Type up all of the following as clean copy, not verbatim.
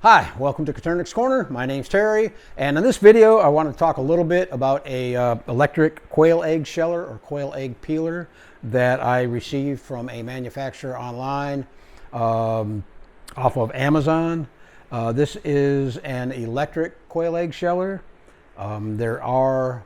Hi, welcome to Coturnix Corner. My name's Terry, and in this video I want to talk a little bit about a electric quail egg sheller or quail egg peeler that I received from a manufacturer online off of Amazon. This is an electric quail egg sheller. There are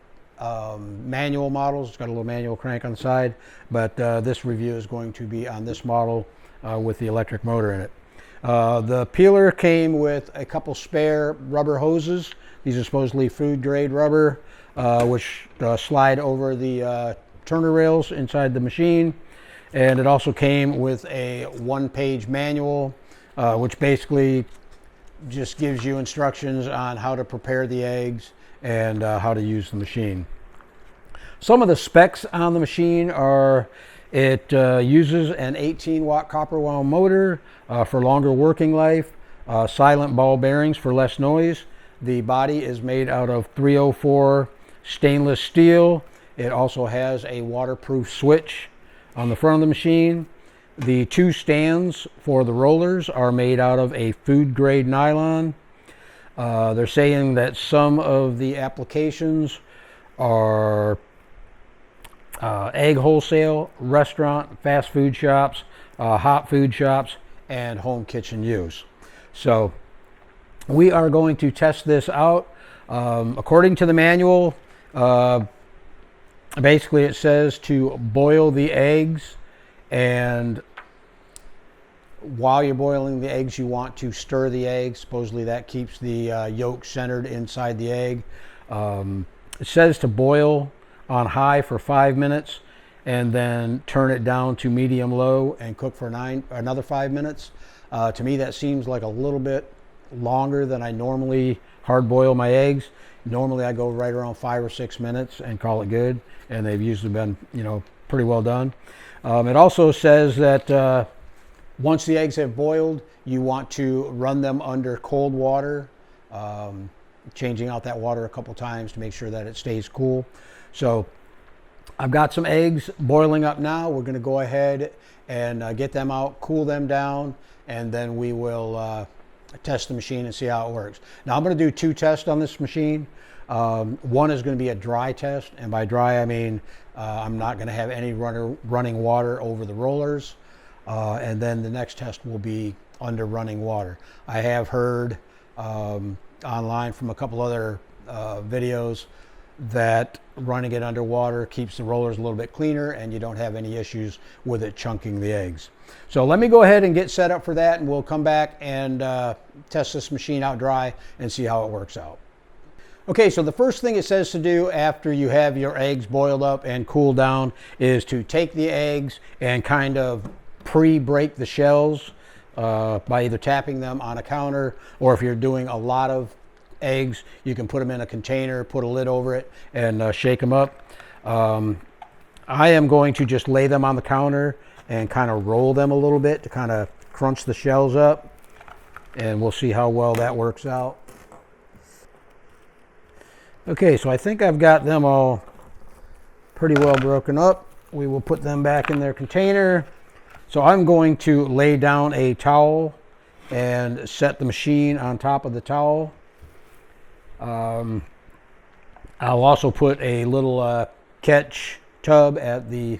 manual models. It's got a little manual crank on the side, but this review is going to be on this model with the electric motor in it. The peeler came with a couple spare rubber hoses. These are supposedly food grade rubber, which slide over the turner rails inside the machine. And it also came with a one-page manual, which basically just gives you instructions on how to prepare the eggs and how to use the machine. Some of the specs on the machine are it uses an 18-watt copper wound motor for longer working life, silent ball bearings for less noise. The body is made out of 304 stainless steel. It also has a waterproof switch on the front of the machine. The two stands for the rollers are made out of a food grade nylon. They're saying that some of the applications are egg wholesale, restaurant, fast food shops, hot food shops, and home kitchen use. So we are going to test this out. According to the manual, basically it says to boil the eggs, and while you're boiling the eggs you want to stir the eggs. Supposedly that keeps the yolk centered inside the egg. It says to boil on high for 5 minutes and then turn it down to medium low and cook for another 5 minutes. To me that seems like a little bit longer than I normally hard boil my eggs. Normally I go right around 5 or 6 minutes and call it good, and they've usually been, pretty well done. It also says that once the eggs have boiled, you want to run them under cold water, changing out that water a couple times to make sure that it stays cool. So I've got some eggs boiling up now. We're going to go ahead and get them out, cool them down, and then we will test the machine and see how it works. Now I'm going to do two tests on this machine. One is going to be a dry test, and by dry I mean I'm not going to have any running water over the rollers. And then the next test will be under running water. I have heard online from a couple other videos that running it underwater keeps the rollers a little bit cleaner and you don't have any issues with it chunking the eggs. So let me go ahead and get set up for that, and we'll come back and test this machine out dry and see how it works out. Okay, so the first thing it says to do after you have your eggs boiled up and cooled down is to take the eggs and kind of pre-break the shells by either tapping them on a counter, or if you're doing a lot of eggs, you can put them in a container, put a lid over it, and shake them up. I am going to just lay them on the counter and kind of roll them a little bit to kind of crunch the shells up, and we'll see how well that works out. Okay, so I think I've got them all pretty well broken up. We will put them back in their container. So I'm going to lay down a towel and set the machine on top of the towel. I'll also put a little catch tub at the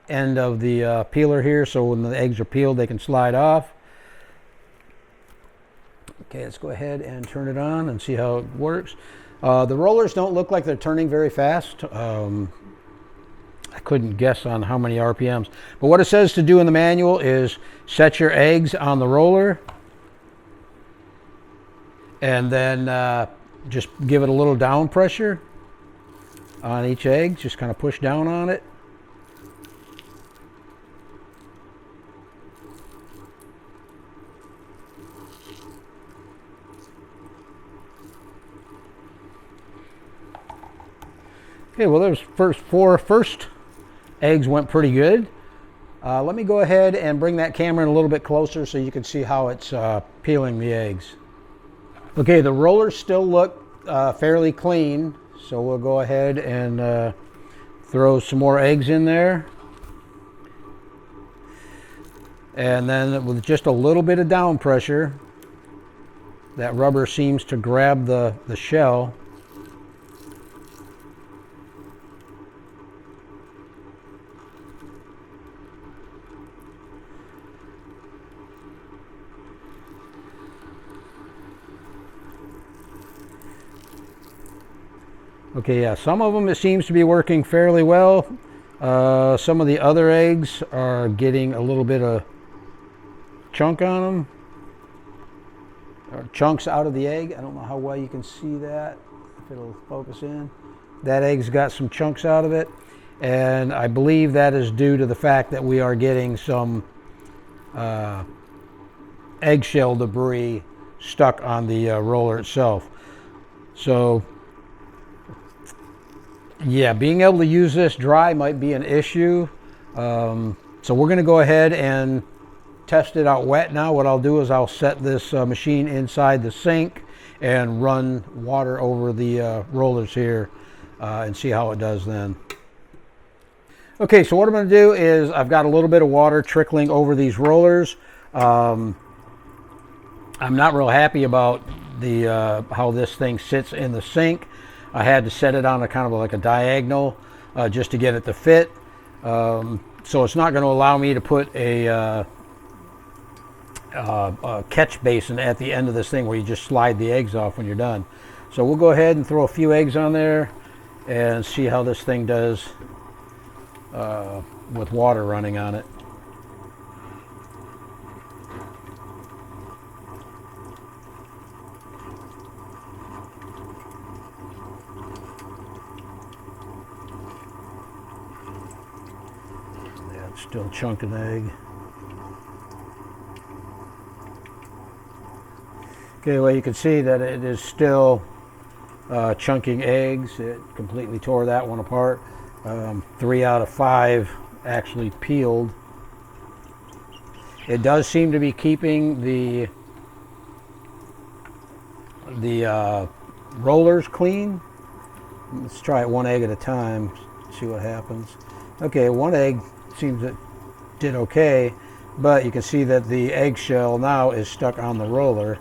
end of the peeler here, so when the eggs are peeled they can slide off. Okay, let's go ahead and turn it on and see how it works. The rollers don't look like they're turning very fast. I couldn't guess on how many RPMs, but what it says to do in the manual is set your eggs on the roller and then just give it a little down pressure on each egg. Just kind of push down on it. Okay, well those first eggs went pretty good. Let me go ahead and bring that camera in a little bit closer so you can see how it's peeling the eggs. Okay, the rollers still look fairly clean, so we'll go ahead and throw some more eggs in there. And then with just a little bit of down pressure, That rubber seems to grab the shell. Okay, yeah, some of them it seems to be working fairly well. Some of the other eggs are getting a little bit of chunk on them, or chunks out of the egg. I don't know how well you can see that, if it'll focus in. That egg's got some chunks out of it, and I believe that is due to the fact that we are getting some eggshell debris stuck on the roller itself. So yeah, being able to use this dry might be an issue. So we're going to go ahead and test it out wet now. What I'll do is I'll set this machine inside the sink and run water over the rollers here and see how it does then. Okay, so what I'm going to do is I've got a little bit of water trickling over these rollers. I'm not real happy about the how this thing sits in the sink. I had to set it on a kind of like a diagonal just to get it to fit. So it's not going to allow me to put a catch basin at the end of this thing where you just slide the eggs off when you're done. So we'll go ahead and throw a few eggs on there and see how this thing does with water running on it. Yeah, it's still chunking egg. Okay, well you can see that it is still chunking eggs. It completely tore that one apart. 3 out of 5 actually peeled. It does seem to be keeping the rollers clean. Let's try it one egg at a time, see what happens. Okay, one egg seems it did okay, but you can see that the eggshell now is stuck on the roller.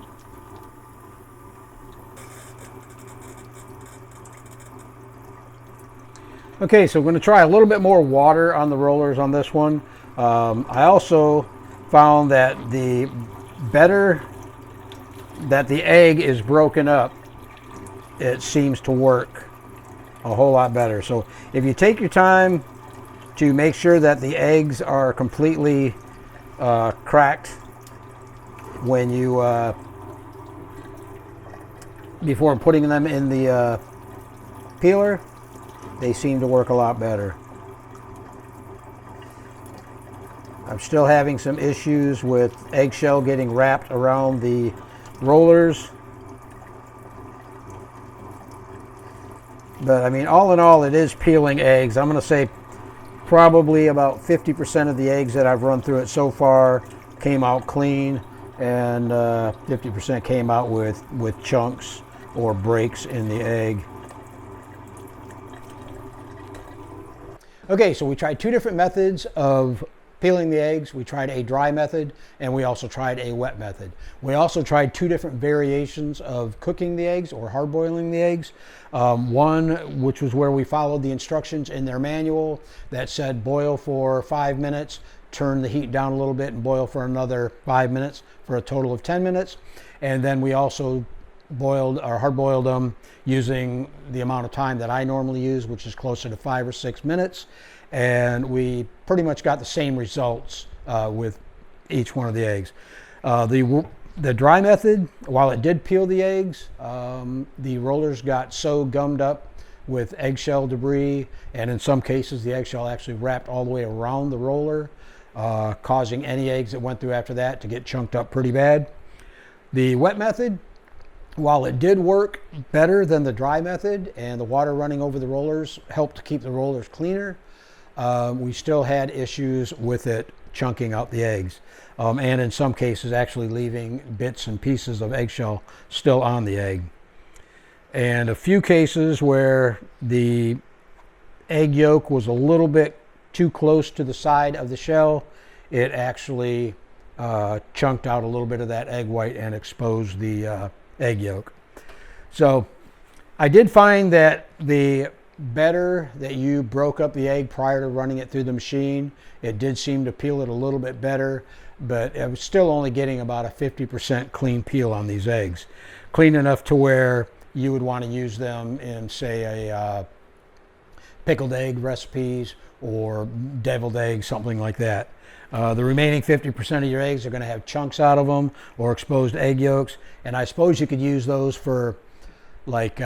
Okay, so I'm going to try a little bit more water on the rollers on this one. I also found that the better that the egg is broken up, it seems to work a whole lot better. So if you take your time to make sure that the eggs are completely cracked when you before putting them in the peeler, they seem to work a lot better. I'm still having some issues with eggshell getting wrapped around the rollers. But I mean, all in all, it is peeling eggs. I'm going to say probably about 50% of the eggs that I've run through it so far came out clean, and 50% came out with chunks or breaks in the egg. Okay, so we tried 2 different methods of peeling the eggs. We tried a dry method, and we also tried a wet method. We also tried 2 different variations of cooking the eggs or hard boiling the eggs. One, which was where we followed the instructions in their manual that said boil for 5 minutes, turn the heat down a little bit and boil for another 5 minutes for a total of 10 minutes. And then we also boiled or hard boiled them using the amount of time that I normally use, which is closer to 5 or 6 minutes. And we pretty much got the same results with each one of the eggs. The dry method, while it did peel the eggs, the rollers got so gummed up with eggshell debris, and in some cases the eggshell actually wrapped all the way around the roller, causing any eggs that went through after that to get chunked up pretty bad. The wet method, while it did work better than the dry method, and the water running over the rollers helped to keep the rollers cleaner, we still had issues with it chunking out the eggs, and in some cases actually leaving bits and pieces of eggshell still on the egg. And a few cases where the egg yolk was a little bit too close to the side of the shell, it actually chunked out a little bit of that egg white and exposed the egg yolk. So I did find that the better that you broke up the egg prior to running it through the machine, it did seem to peel it a little bit better, but I was still only getting about a 50% clean peel on these eggs. Clean enough to where you would want to use them in, say, a pickled egg recipes or deviled eggs, something like that. The remaining 50% of your eggs are going to have chunks out of them or exposed egg yolks, and I suppose you could use those for like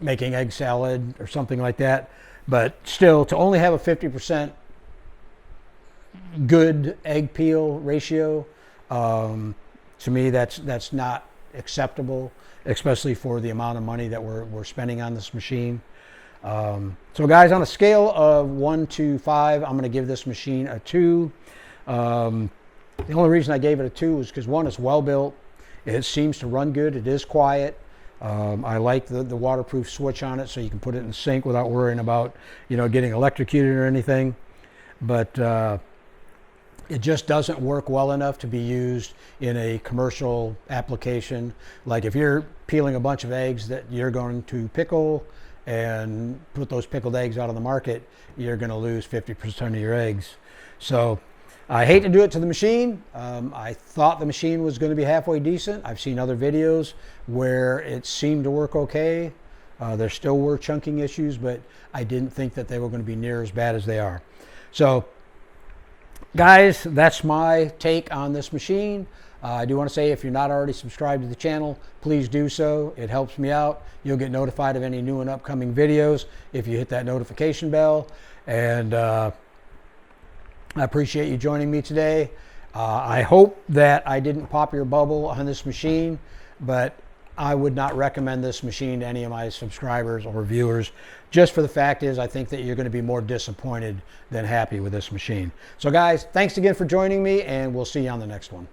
making egg salad or something like that. But still, to only have a 50% good egg peel ratio, to me that's not acceptable, especially for the amount of money that we're spending on this machine. So guys, on a scale of 1 to 5, I'm going to give this machine a 2. The only reason I gave it a 2 is because, one, it's well built. It seems to run good. It is quiet. I like the waterproof switch on it, so you can put it in the sink without worrying about, getting electrocuted or anything. But it just doesn't work well enough to be used in a commercial application. Like if you're peeling a bunch of eggs that you're going to pickle and put those pickled eggs out on the market, you're going to lose 50% of your eggs. So I hate to do it to the machine. I thought the machine was going to be halfway decent. I've seen other videos where it seemed to work okay. There still were chunking issues, but I didn't think that they were going to be near as bad as they are. So guys, that's my take on this machine. I do want to say, if you're not already subscribed to the channel, please do so. It helps me out. You'll get notified of any new and upcoming videos if you hit that notification bell. And I appreciate you joining me today. I hope that I didn't pop your bubble on this machine, but I would not recommend this machine to any of my subscribers or viewers. Just for the fact is, I think that you're going to be more disappointed than happy with this machine. So guys, thanks again for joining me, and we'll see you on the next one.